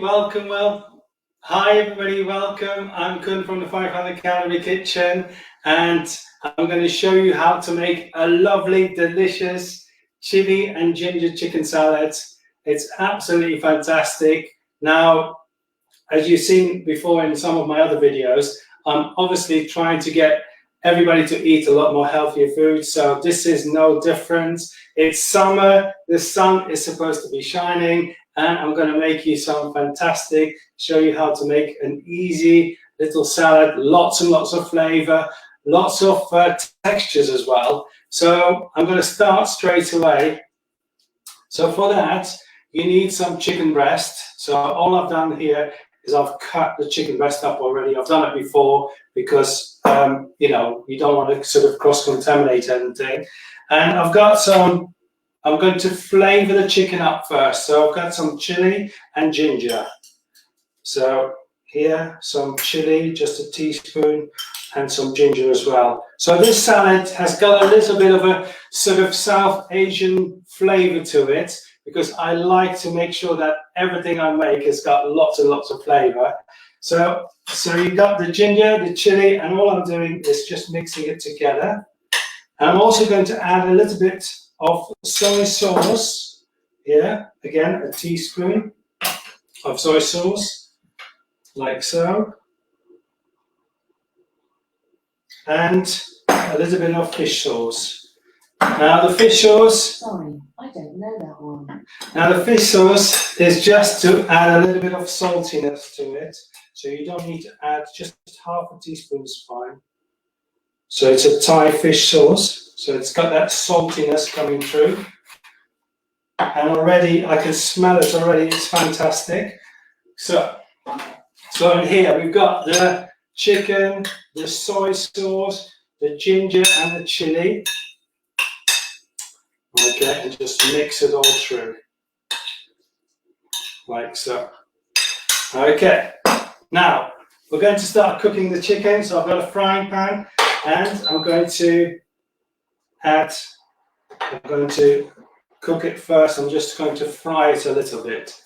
Hi everybody, welcome. I'm Koen from the 500 Calorie Kitchen, and I'm going to show you how to make a lovely, delicious chili and ginger chicken salad. It's absolutely fantastic. Now, as you've seen before in some of my other videos, I'm obviously trying to get everybody to eat a lot more healthier food, so this is no different. It's summer, the sun is supposed to be shining, and I'm going to make you some fantastic, show you how to make an easy little salad, lots and lots of flavor, lots of textures as well. So I'm going to start straight away. So for that, you need some chicken breast. So all I've done here is I've cut the chicken breast up already. I've done it before because, you know, you don't want to sort of cross-contaminate anything. And I've got some, I'm going to flavor the chicken up first. So I've got some chili and ginger. So here, some chili, just a teaspoon, and some ginger as well. So this salad has got a little bit of a sort of South Asian flavor to it, because I like to make sure that everything I make has got lots and lots of flavor. So you got the ginger, the chili, and all I'm doing is just mixing it together. And I'm also going to add a little bit of soy sauce here. Again, a teaspoon of soy sauce, like so. And a little bit of fish sauce. Now the fish sauce. Sorry, I don't know that one. Now the fish sauce is just to add a little bit of saltiness to it. So you don't need to add, just half a teaspoon is fine. So it's a Thai fish sauce. So it's got that saltiness coming through. And already, I can smell it already, it's fantastic. So in here we've got the chicken, the soy sauce, the ginger and the chili. Okay, and just mix it all through, like so. Okay, now we're going to start cooking the chicken. So I've got a frying pan, and I'm going to cook it first. I'm just going to fry it a little bit.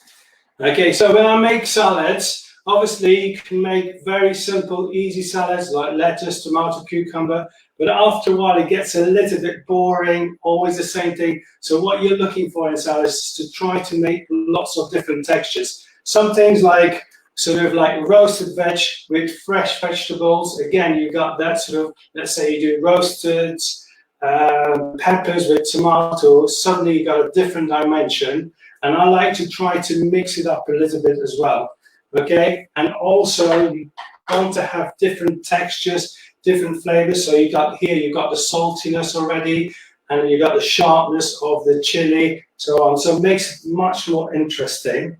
Okay, so when I make salads, obviously you can make very simple, easy salads like lettuce, tomato, cucumber, but after a while it gets a little bit boring, always the same thing. So what you're looking for in salads is to try to make lots of different textures. Some things like sort of like roasted veg with fresh vegetables. Again, you got that sort of, let's say you do roasted peppers with tomatoes, suddenly you got a different dimension. And I like to try to mix it up a little bit as well. Okay, and also you want to have different textures, different flavors. So you got here, you got the saltiness already, and you got the sharpness of the chili, so on. So it makes it much more interesting.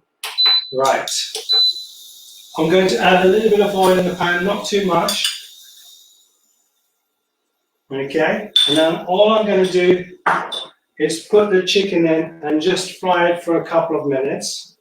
Right. I'm going to add a little bit of oil in the pan, not too much. Okay, and then all I'm going to do is put the chicken in and just fry it for a couple of minutes.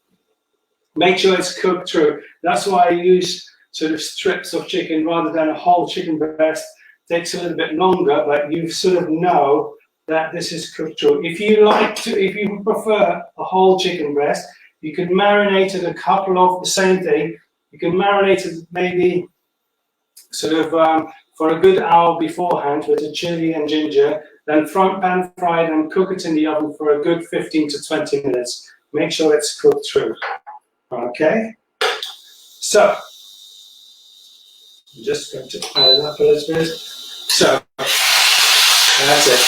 Make sure it's cooked through. That's why I use sort of strips of chicken rather than a whole chicken breast. It takes a little bit longer, but you sort of know that this is cooked through. If you prefer a whole chicken breast, you can marinate it a couple of the same thing. You can marinate it maybe sort of for a good hour beforehand with the chili and ginger, then front pan fry it and cook it in the oven for a good 15 to 20 minutes. Make sure it's cooked through. Okay, so I'm just going to add it up a little bit. So that's it.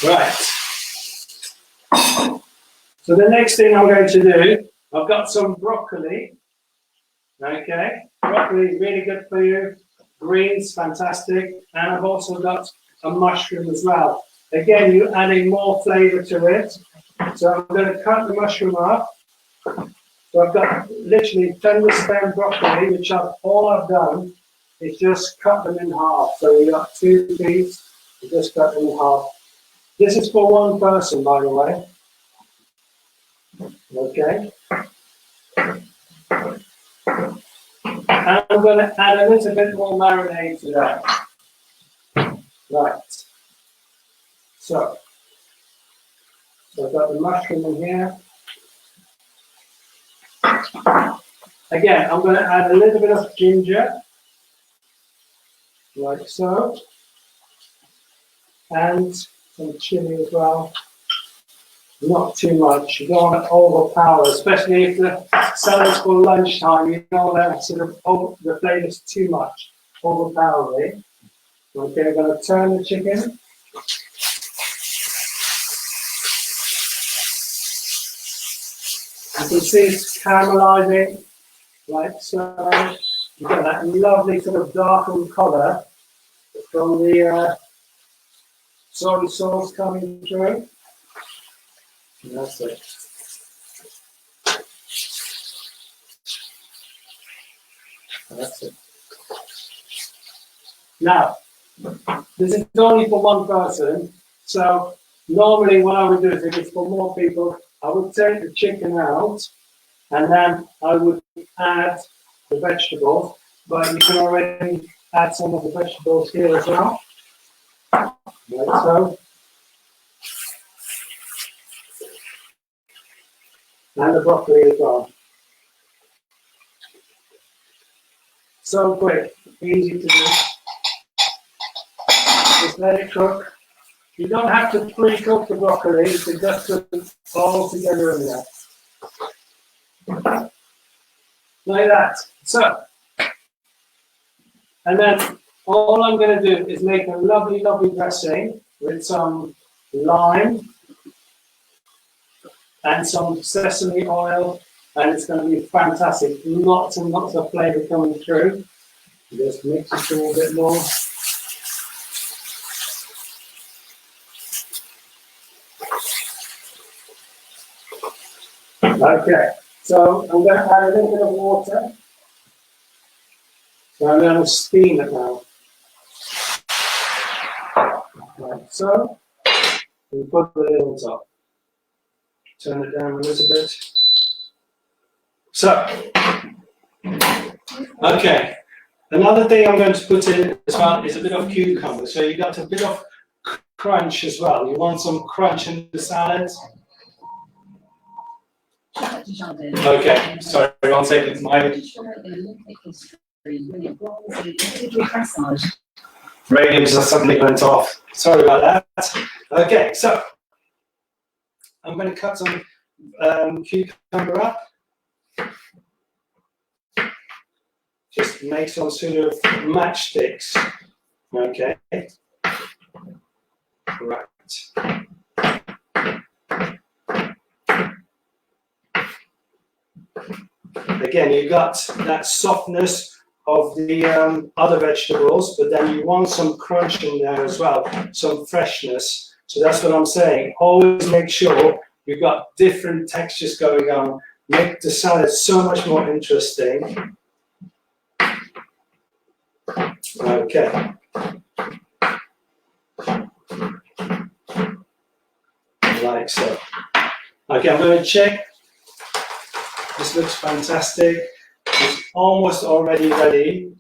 Right. So the next thing I'm going to do, I've got some broccoli. Okay, broccoli is really good for you. Greens, fantastic. And I've also got a mushroom as well. Again, you're adding more flavor to it. So I'm going to cut the mushroom up. So I've got literally Tenderstem broccoli, which all I've done is just cut them in half. So you got 2 pieces, you just cut them in half. This is for one person, by the way. Okay. And I'm going to add a little bit more marinade to that. Right. So I've got the mushroom in here. Again, I'm going to add a little bit of ginger, like so, and some chili as well. Not too much. You don't want to overpower, especially if the salad's for lunchtime. You don't want to sort of the flavours too much, overpowering. Okay, I'm going to turn the chicken. You can see it's caramelizing, like so. You've got that lovely sort of darkened colour from the soy sauce coming through. And that's it. That's it. Now, this is only for one person, so normally what I would do is if it's for more people, I would take the chicken out and then I would add the vegetables, but you can already add some of the vegetables here as well, like so. And the broccoli as well. So quick, easy to do. Just let it cook. You don't have to pre-cook the broccoli, you can just put it all together in there. Like that. So, and then all I'm going to do is make a lovely, lovely dressing with some lime and some sesame oil, and it's going to be fantastic. Lots and lots of flavour coming through. Just mix it a little bit more. Okay, so I'm going to add a little bit of water. So I'm going to steam it now. Like so. And put the lid on top. Turn it down a little bit. So, okay. Another thing I'm going to put in as well is a bit of cucumber. So you got a bit of crunch as well. You want some crunch in the salad. Okay, sorry, 1 second. My radio just suddenly went off. Sorry about that. Okay, so I'm going to cut some cucumber up. Just make some sort of matchsticks. Okay. Right. Again, you got that softness of the other vegetables, but then you want some crunch in there as well, some freshness. So that's what I'm saying. Always make sure you've got different textures going on. Make the salad so much more interesting. Okay. Like so. Okay, I'm going to check. This looks fantastic. It's almost already ready.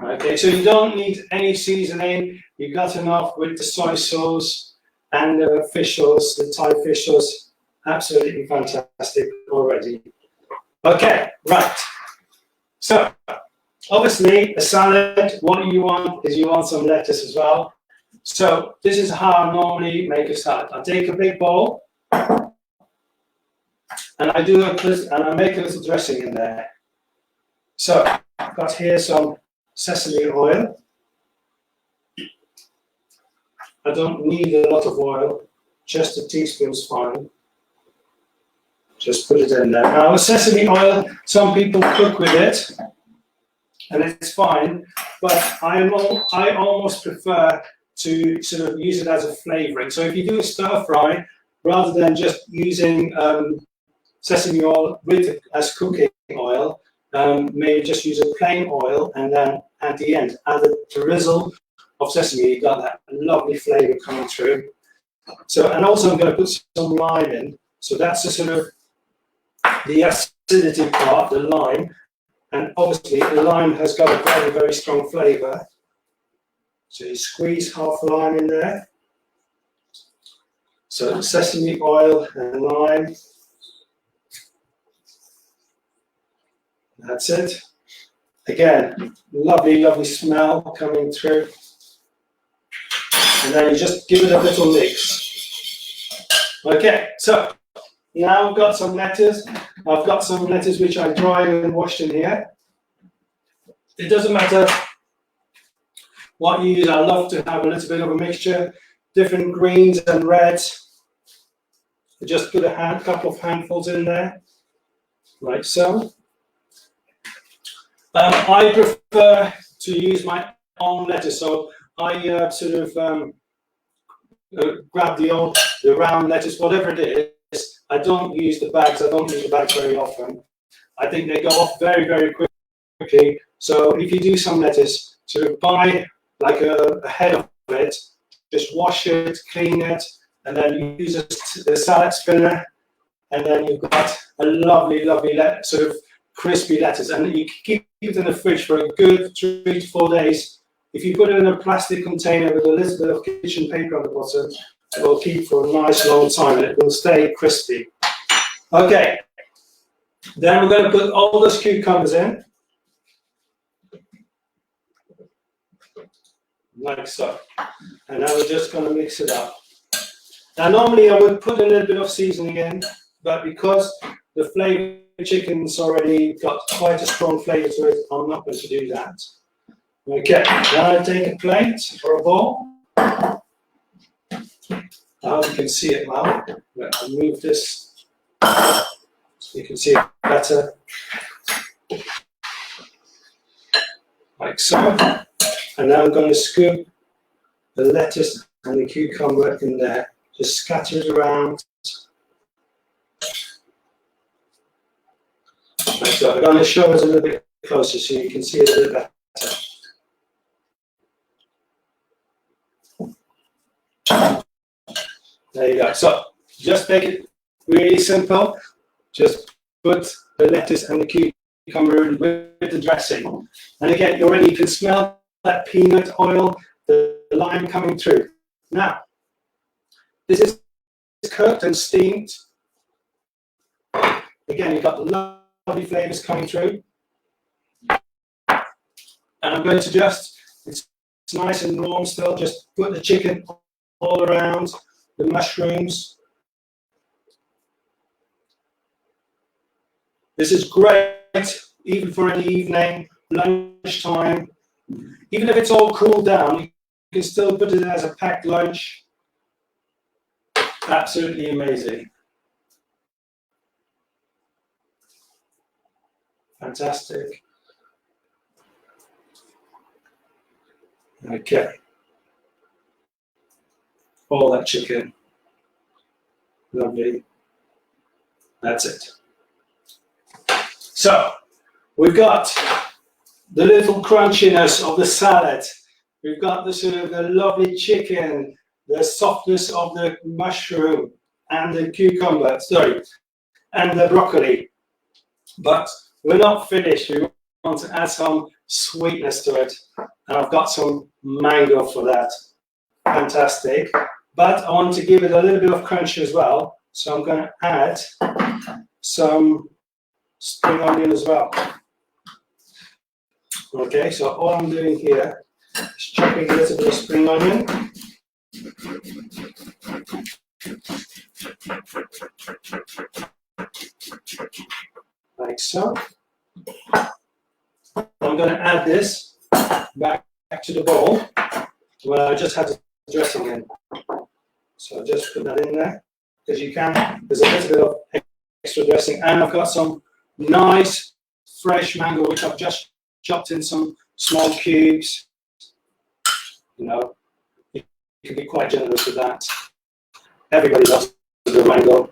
Okay, so you don't need any seasoning. You got enough with the soy sauce and the fish sauce, the Thai fish sauce. Absolutely fantastic already. Okay, right. So, obviously, a salad, what you want is you want some lettuce as well. So, this is how I normally make a salad. I take a big bowl and I make a little dressing in there. So, I've got here some sesame oil. I don't need a lot of oil, just a teaspoon's fine. Just put it in there. Now, sesame oil, some people cook with it, and it's fine, but I almost prefer to sort of use it as a flavouring. So if you do a stir fry, rather than just using sesame oil as cooking oil, maybe just use a plain oil, and then at the end, add a drizzle of sesame. You got that lovely flavour coming through. So, and also I'm going to put some lime in. So that's the sort of the acidity part, the lime. And obviously the lime has got a very, very strong flavour. So you squeeze half a lime in there. So sesame oil and lime. That's it. Again, lovely, lovely smell coming through. And then you just give it a little mix. Okay, so now I've got some lettuce. I've got some lettuce which I dried and washed in here. It doesn't matter what you use. I love to have a little bit of a mixture, different greens and reds. Just put a couple of handfuls in there, like so. I prefer to use my own lettuce, so I sort of grab the round lettuce, whatever it is. I don't use the bags. I don't use the bags very often. I think they go off very, very quickly. So if you do some lettuce, sort of buy like a head of it, just wash it, clean it, and then you use a salad spinner, and then you've got a lovely, lovely sort of crispy lettuce, and you keep it in the fridge for a good 3 to 4 days. If you put it in a plastic container with a little bit of kitchen paper on the bottom, it will keep for a nice long time and it will stay crispy. Okay, then we're going to put all those cucumbers in, like so. And now we're just going to mix it up. Now normally I would put a little bit of seasoning in, but because the flavour chicken's already got quite a strong flavour to it, I'm not going to do that. Okay, now I take a plate or a bowl. Now you can see it well. I'll move this so you can see it better. Like so. And now I'm going to scoop the lettuce and the cucumber in there. Just scatter it around. Like so. I'm going to show it a little bit closer so you can see it a little better. There you go. So just make it really simple. Just put the lettuce and the cucumber in with the dressing. And again, you can smell that peanut oil, the lime coming through. Now, this is cooked and steamed. Again, you've got lovely flavors coming through. And I'm going to it's nice and warm still, just put the chicken all around, the mushrooms. This is great, even for an evening, lunchtime. Even if it's all cooled down, you can still put it as a packed lunch. Absolutely amazing. Fantastic. Okay. All that chicken. Lovely. That's it. So, we've got the little crunchiness of the salad. We've got the sort of the lovely chicken, the softness of the mushroom and the cucumber, and the broccoli. But we're not finished. We want to add some sweetness to it. And I've got some mango for that. Fantastic. But I want to give it a little bit of crunch as well. So I'm going to add some spring onion as well. Okay, so all I'm doing here is chopping a little bit of spring onion. Like so. I'm going to add this back to the bowl where I just had the dressing in. So just put that in there because you can. There's a little bit of extra dressing, and I've got some nice fresh mango which I've just chopped in some small cubes. You know, you can be quite generous with that. Everybody loves the mango.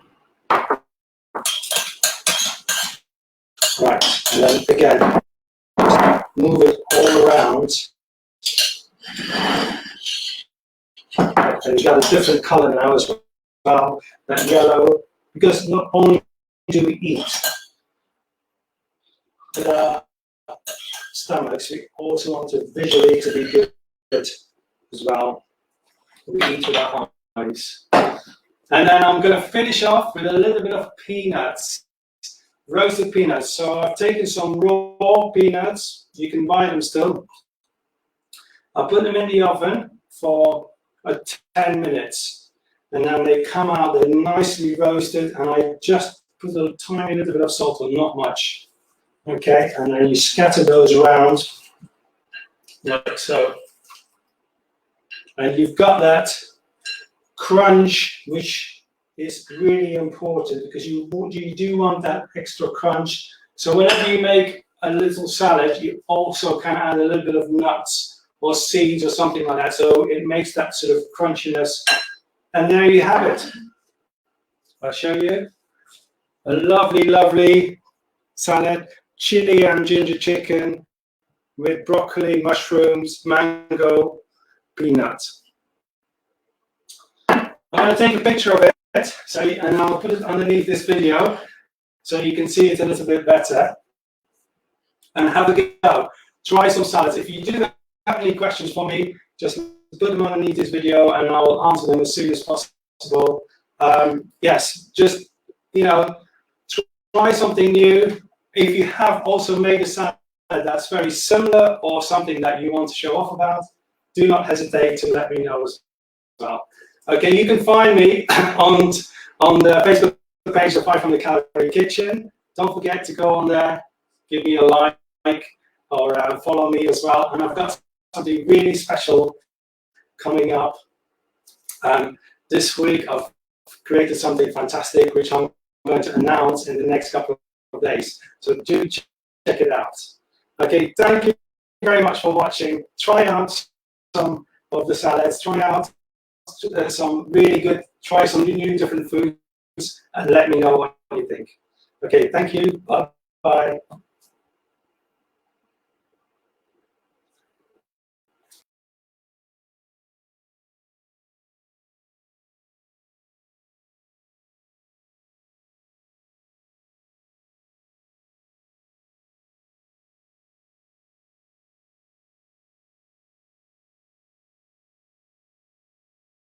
Right, and then again, move it all around. And you got a different color now as well, that yellow, because not only do we eat with our stomachs, we also want it visually to be good as well. We eat with our eyes. And then I'm going to finish off with a little bit of peanuts. roasted peanuts. So I've taken some raw peanuts. You can buy them still. I put them in the oven for 10 minutes. And then they come out, they're nicely roasted, and I just put a tiny little bit of salt on, not much. Okay, and then you scatter those around like so. And you've got that crunch, which is really important because you do want that extra crunch. So whenever you make a little salad, you also can add a little bit of nuts or seeds or something like that. So it makes that sort of crunchiness. And there you have it. I'll show you. A lovely, lovely salad, chili and ginger chicken with broccoli, mushrooms, mango, peanuts. I'm going to take a picture of it, and I'll put it underneath this video so you can see it a little bit better. And have a go. Try some salads. If you do have any questions for me, just put them underneath this video and I'll answer them as soon as possible. Yes, just, try something new. If you have also made a salad that's very similar or something that you want to show off about, do not hesitate to let me know as well. Okay, you can find me on the Facebook page of 500 Calorie Kitchen. Don't forget to go on there, give me a like, or follow me as well. And I've got something really special coming up this week. I've created something fantastic, which I'm going to announce in the next couple of days. So do check it out. Okay, thank you very much for watching. Try out some of the salads. Try out some really good, try some new different foods, and let me know what you think. Okay, thank you. Bye.